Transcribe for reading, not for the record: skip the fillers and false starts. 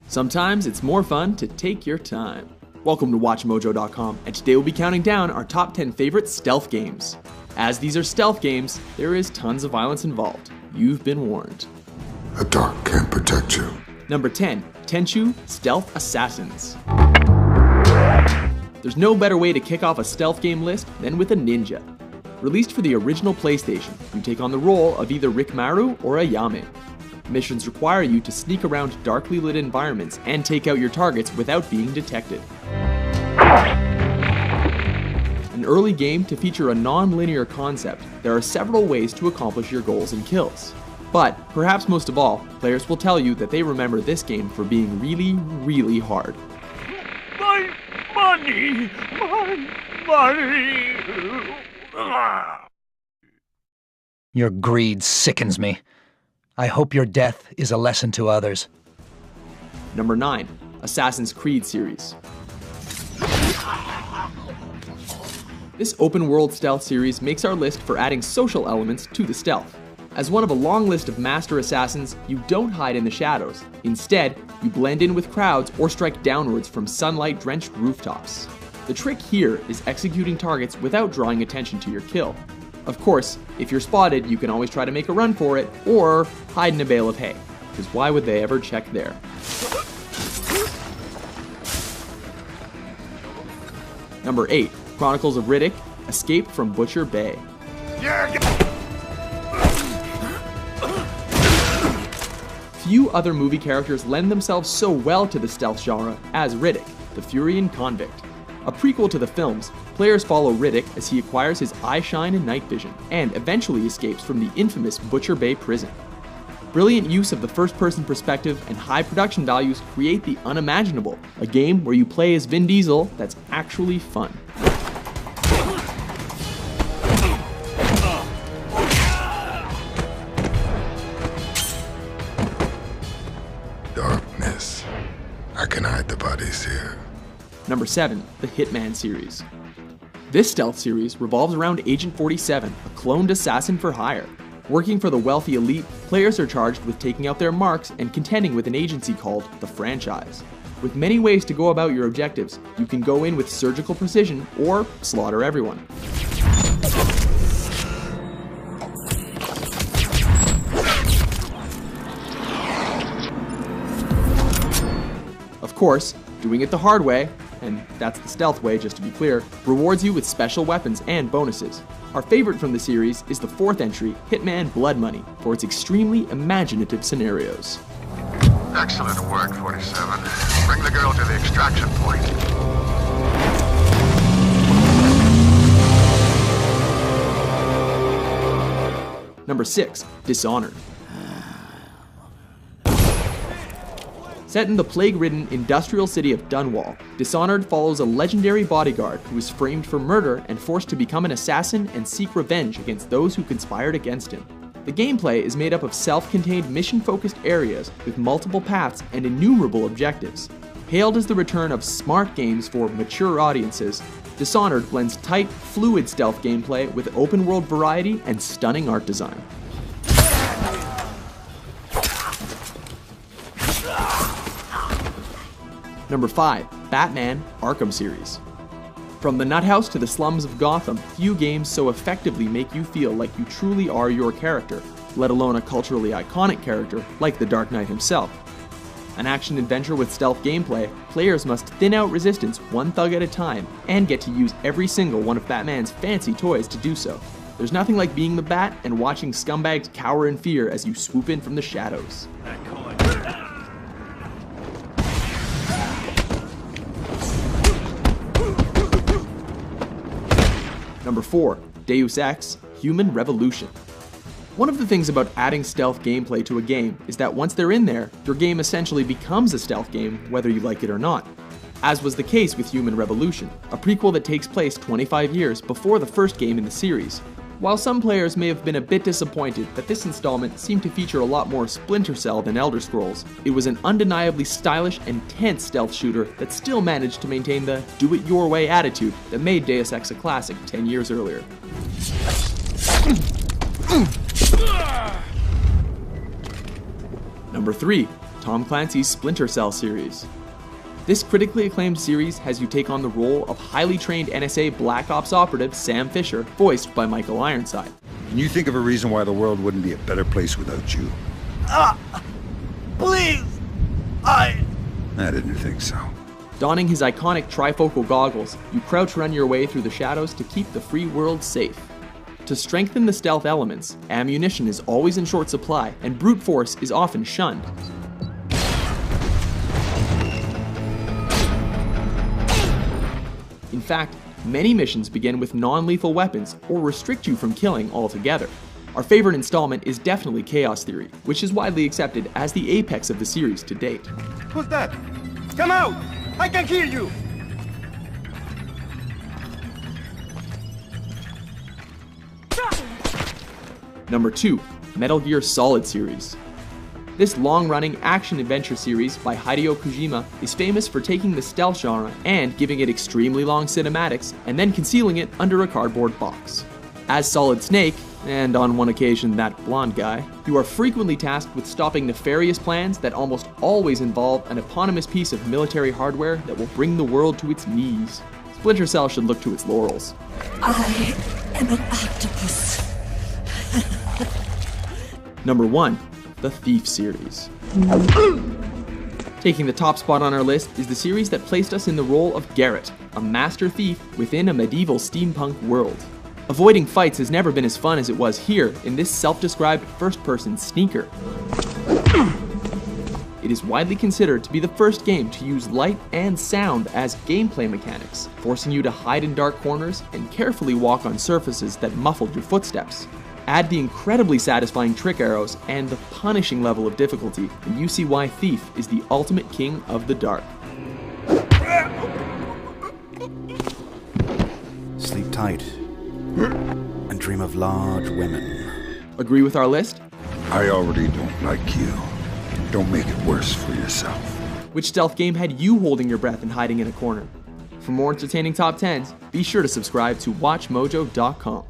Sometimes it's more fun to take your time. Welcome to WatchMojo.com, and today we'll be counting down our top 10 favorite stealth games. As these are stealth games, there is tons of violence involved. You've been warned. The dark can't protect you. Number 10, Tenchu Stealth Assassins. There's no better way to kick off a stealth game list than with a ninja. Released for the original PlayStation, you take on the role of either Rikimaru or Ayame. Missions require you to sneak around darkly lit environments and take out your targets without being detected. An early game to feature a non-linear concept, there are several ways to accomplish your goals and kills. But, perhaps most of all, players will tell you that they remember this game for being really, really hard. My money! My money! Your greed sickens me. I hope your death is a lesson to others. Number 9, Assassin's Creed series. This open-world stealth series makes our list for adding social elements to the stealth. As one of a long list of master assassins, you don't hide in the shadows. Instead, you blend in with crowds or strike downwards from sunlight-drenched rooftops. The trick here is executing targets without drawing attention to your kill. Of course, if you're spotted, you can always try to make a run for it, or hide in a bale of hay, because why would they ever check there? Number 8, Chronicles of Riddick, Escape from Butcher Bay. Few other movie characters lend themselves so well to the stealth genre as Riddick, the Furian convict. A prequel to the films, players follow Riddick as he acquires his eyeshine and night vision, and eventually escapes from the infamous Butcher Bay prison. Brilliant use of the first-person perspective and high production values create the unimaginable, a game where you play as Vin Diesel that's actually fun. Darkness. I can hide the bodies here. Number 7, the Hitman series. This stealth series revolves around Agent 47, a cloned assassin for hire. Working for the wealthy elite, players are charged with taking out their marks and contending with an agency called the Franchise. With many ways to go about your objectives, you can go in with surgical precision or slaughter everyone. Of course, doing it the hard way, and that's the stealth way just to be clear, rewards you with special weapons and bonuses. Our favorite from the series is the 4th entry, Hitman Blood Money, for its extremely imaginative scenarios. Excellent work, 47. Bring the girl to the extraction point. Number 6, Dishonored. Set in the plague-ridden industrial city of Dunwall, Dishonored follows a legendary bodyguard who is framed for murder and forced to become an assassin and seek revenge against those who conspired against him. The gameplay is made up of self-contained mission-focused areas with multiple paths and innumerable objectives. Hailed as the return of smart games for mature audiences, Dishonored blends tight, fluid stealth gameplay with open-world variety and stunning art design. Number 5, Batman Arkham series. From the nut house to the slums of Gotham, few games so effectively make you feel like you truly are your character, let alone a culturally iconic character like the Dark Knight himself. An action-adventure with stealth gameplay, players must thin out resistance one thug at a time, and get to use every single one of Batman's fancy toys to do so. There's nothing like being the Bat and watching scumbags cower in fear as you swoop in from the shadows. Number 4, Deus Ex: Human Revolution. One of the things about adding stealth gameplay to a game is that once they're in there, your game essentially becomes a stealth game whether you like it or not. As was the case with Human Revolution, a prequel that takes place 25 years before the first game in the series. While some players may have been a bit disappointed that this installment seemed to feature a lot more Splinter Cell than Elder Scrolls, it was an undeniably stylish and tense stealth shooter that still managed to maintain the do-it-your-way attitude that made Deus Ex a classic 10 years earlier. Number 3. Tom Clancy's Splinter Cell series. This critically acclaimed series has you take on the role of highly trained NSA Black Ops operative Sam Fisher, voiced by Michael Ironside. Can you think of a reason why the world wouldn't be a better place without you? Please! I didn't think so. Donning his iconic trifocal goggles, you crouch run your way through the shadows to keep the free world safe. To strengthen the stealth elements, ammunition is always in short supply, and brute force is often shunned. In fact, many missions begin with non-lethal weapons or restrict you from killing altogether. Our favorite installment is definitely Chaos Theory, which is widely accepted as the apex of the series to date. Who's that? Come out! I can hear you! Number 2. Metal Gear Solid series. This long-running action-adventure series by Hideo Kojima is famous for taking the stealth genre and giving it extremely long cinematics and then concealing it under a cardboard box. As Solid Snake, and on one occasion that blonde guy, you are frequently tasked with stopping nefarious plans that almost always involve an eponymous piece of military hardware that will bring the world to its knees. Splinter Cell should look to its laurels. I am an octopus. Number 1. The Thief series. Taking the top spot on our list is the series that placed us in the role of Garrett, a master thief within a medieval steampunk world. Avoiding fights has never been as fun as it was here in this self-described first-person sneaker. It is widely considered to be the first game to use light and sound as gameplay mechanics, forcing you to hide in dark corners and carefully walk on surfaces that muffled your footsteps. Add the incredibly satisfying trick arrows and the punishing level of difficulty, and you see why Thief is the ultimate king of the dark. Sleep tight and dream of large women. Agree with our list? I already don't like you. Don't make it worse for yourself. Which stealth game had you holding your breath and hiding in a corner? For more entertaining top 10s, be sure to subscribe to WatchMojo.com.